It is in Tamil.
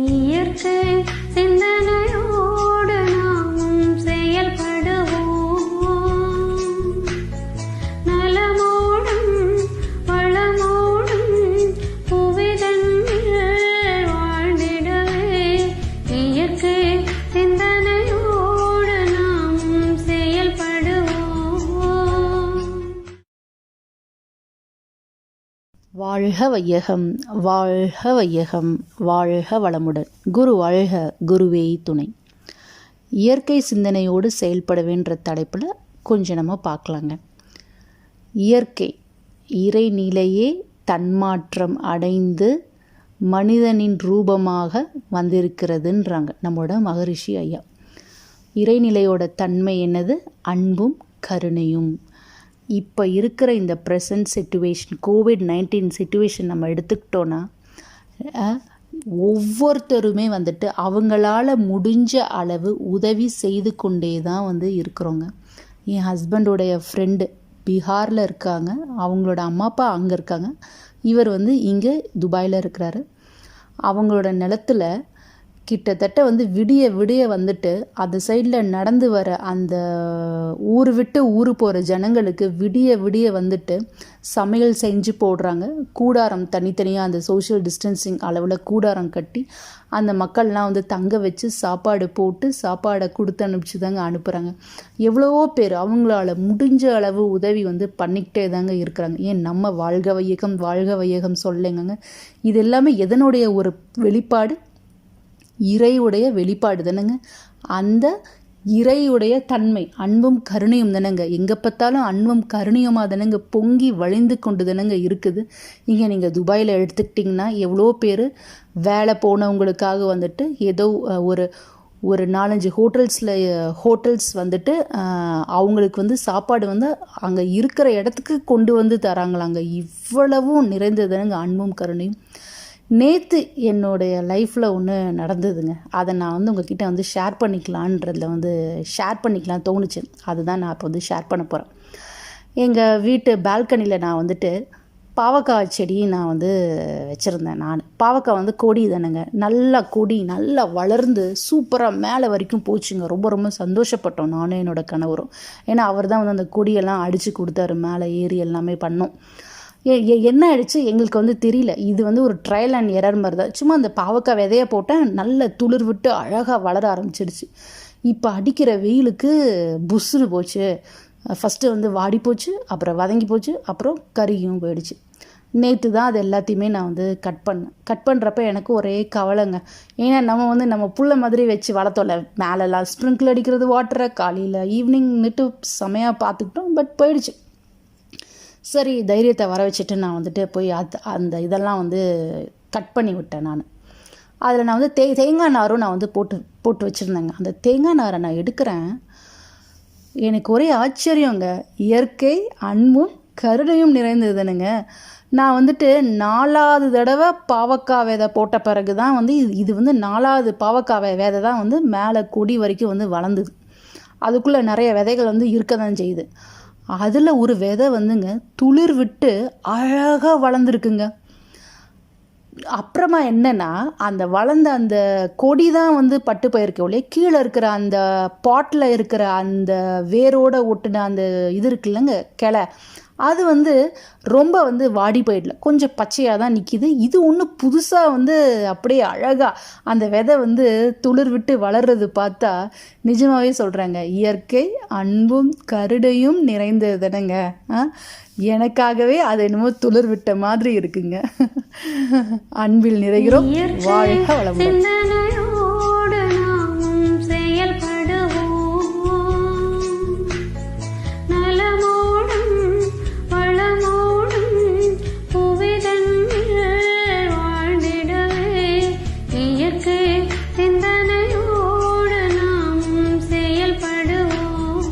இயற்கை சிந்தனையோடு நாமும் செயல்படுவோம். நலமோடும் வளமோடும் புவிதன்னில் வாழ்ந்திடவே இயற்கை சிந்தனையோடு நாமும் செயல்படுவோம். வாழ்க வையகம், வாழ்க வையகம், வாழ்க வளமுடன். குரு வாழ்க, குருவே துணை. இயற்கை சிந்தனையோடு செயல்படவேன்ற தலைப்பில் கொஞ்சம் நம்ம பார்க்கலாங்க. இயற்கை இறைநிலையே தன்மாற்றம் அடைந்து மனிதனின் ரூபமாக வந்திருக்கிறதுன்றாங்க நம்மளோட மகரிஷி ஐயா. இறைநிலையோட தன்மை என்னது? அன்பும் கருணையும். இப்போ இருக்கிற இந்த ப்ரெசன்ட் சிச்சுவேஷன், COVID-19 சிச்சுவேஷன் நம்ம எடுத்துக்கிட்டோன்னா ஒவ்வொருத்தருமே வந்துட்டு அவங்களால முடிஞ்ச அளவு உதவி செய்து கொண்டே தான் இருக்கிறோங்க. என் ஹஸ்பண்டோடைய ஃப்ரெண்டு பீகாரில் இருக்காங்க, அவங்களோட அம்மா அப்பா அங்கே இருக்காங்க, இவர் இங்கே துபாயில் இருக்கிறாரு. அவங்களோட நிலத்தில் கிட்டத்தட்ட விடிய விடிய அந்த சைடில் நடந்து வர அந்த ஊர் விட்டு ஊர் போகிற ஜனங்களுக்கு விடிய விடிய சமையல் செஞ்சு போடுறாங்க. கூடாரம் தனித்தனியாக அந்த சோஷியல் டிஸ்டன்சிங் அளவில் கூடாரம் கட்டி அந்த மக்கள்லாம் தங்க வச்சு சாப்பாடு போட்டு சாப்பாடை கொடுத்து அனுப்பிச்சு தாங்க அனுப்புகிறாங்க. எவ்வளவோ பேர் அவங்களால முடிஞ்ச அளவு உதவி பண்ணிக்கிட்டே தாங்க இருக்கிறாங்க. ஏன் நம்ம வாழ்க வையகம் வாழ்க வையகம் சொல்லுங்க. இது எல்லாமே எதனுடைய ஒரு வெளிப்பாடு? இறையுடைய வெளிப்பாடு தானேங்க. அந்த இறையுடைய தன்மை அன்பும் கருணையும் தானேங்க. எங்கே பார்த்தாலும் அன்பும் கருணையுமாக தானேங்க பொங்கி வழிந்து கொண்டு தானேங்க இருக்குது. இங்கே நீங்கள் துபாயில் எடுத்துக்கிட்டிங்கன்னா எவ்வளோ பேர் வேலை போனவங்களுக்காக ஏதோ ஒரு 4-5 ஹோட்டல்ஸ் அவங்களுக்கு சாப்பாடு அங்கே இருக்கிற இடத்துக்கு கொண்டு தராங்களாங்க. இவ்வளவும் நிறைந்ததுனுங்க அன்பும் கருணையும். நேற்று என்னுடைய லைஃப்பில் ஒன்று நடந்ததுங்க. அதை நான் உங்ககிட்ட ஷேர் பண்ணிக்கலான்றதில் ஷேர் பண்ணிக்கலாம் தோணுச்சு. அதுதான் நான் இப்போ ஷேர் பண்ண போகிறேன். எங்கள் வீட்டு பால்கனியில் நான் பாவக்காய் செடி நான் வச்சுருந்தேன். நான் பாவக்காய் கொடி தானேங்க, நல்லா கொடி நல்லா வளர்ந்து சூப்பராக மேலே வரைக்கும் போச்சுங்க. ரொம்ப ரொம்ப சந்தோஷப்பட்டோம் நானும் என்னோடய கணவரும். ஏன்னா அவர் தான் அந்த கொடியெல்லாம் அடித்து கொடுத்தாரு, மேலே ஏறி எல்லாமே பண்ணோம். என்ன ஆயிடுச்சு எங்களுக்கு தெரியல. இது ஒரு ட்ரையல் அண்ட் எரர் மாதிரி தான். சும்மா அந்த பாவக்காய் விதையை போட்டேன், நல்ல துளிர் விட்டு அழகாக வளர ஆரம்பிச்சிடுச்சு. இப்போ அடிக்கிற வெயிலுக்கு புஷ்ஷுன்னு போச்சு. ஃபஸ்ட்டு வாடி போச்சு, அப்புறம் வதங்கி போச்சு, அப்புறம் கருகியும் போயிடுச்சு. நேற்று தான் அது எல்லாத்தையுமே நான் கட் பண்ணுறப்ப எனக்கு ஒரே கவலைங்க. ஏன்னா நம்ம நம்ம புள்ள மாதிரி வச்சு வளர்த்தோம்ல, மேலெல்லாம் ஸ்ப்ரிங்கிள் அடிக்கிறது வாட்டரை காலையில் ஈவினிங் செமையாக பார்த்துக்கிட்டோம். பட் போயிடுச்சு. சரி, தைரியத்தை வர வச்சுட்டு நான் போய் அந்த இதெல்லாம் கட் பண்ணி விட்டேன். நான் அதில் நான் தேங்காய் நாரும் நான் போட்டு வச்சுருந்தேங்க. அந்த தேங்காய் நாரை நான் எடுக்கிறேன், எனக்கு ஒரே ஆச்சரியங்க. இயற்கை அன்பும் கருணையும் நிறைந்ததுனுங்க. நான் 4வது தடவை பாவக்காய் விதை போட்ட பிறகு தான் இது 4வது பாவக்காய் விதை தான் மேலே கொடி வரைக்கும் வளர்ந்துது. அதுக்குள்ளே நிறைய விதைகள் இருக்க தான் செய்யுது. அதில் ஒரு விதை துளிர் விட்டு அழகாக வளர்ந்துருக்குங்க. அப்புறமா என்னென்னா அந்த வளர்ந்த அந்த கொடி தான் பட்டு போயிருக்க ஒழிய கீழே இருக்கிற அந்த பாட்டில் இருக்கிற அந்த வேரோட ஒட்டுன அந்த இது இருக்குல்லங்க கிளை, அது ரொம்ப வாடி போயிடல, கொஞ்சம் பச்சையாக தான் நிற்கிது. இது ஒன்று புதுசாக அப்படியே அழகாக அந்த விதை துளிர் விட்டு வளர்றது பார்த்தா நிஜமாகவே சொல்கிறாங்க, இயற்கை அன்பும் கருணையும் நிறைந்தது தானேங்க. எனக்காகவே அது என்னமோ துளிர் விட்ட மாதிரி இருக்குங்க. அன்பில் நிறைகிறோம். வாழ்க வளமுடன்.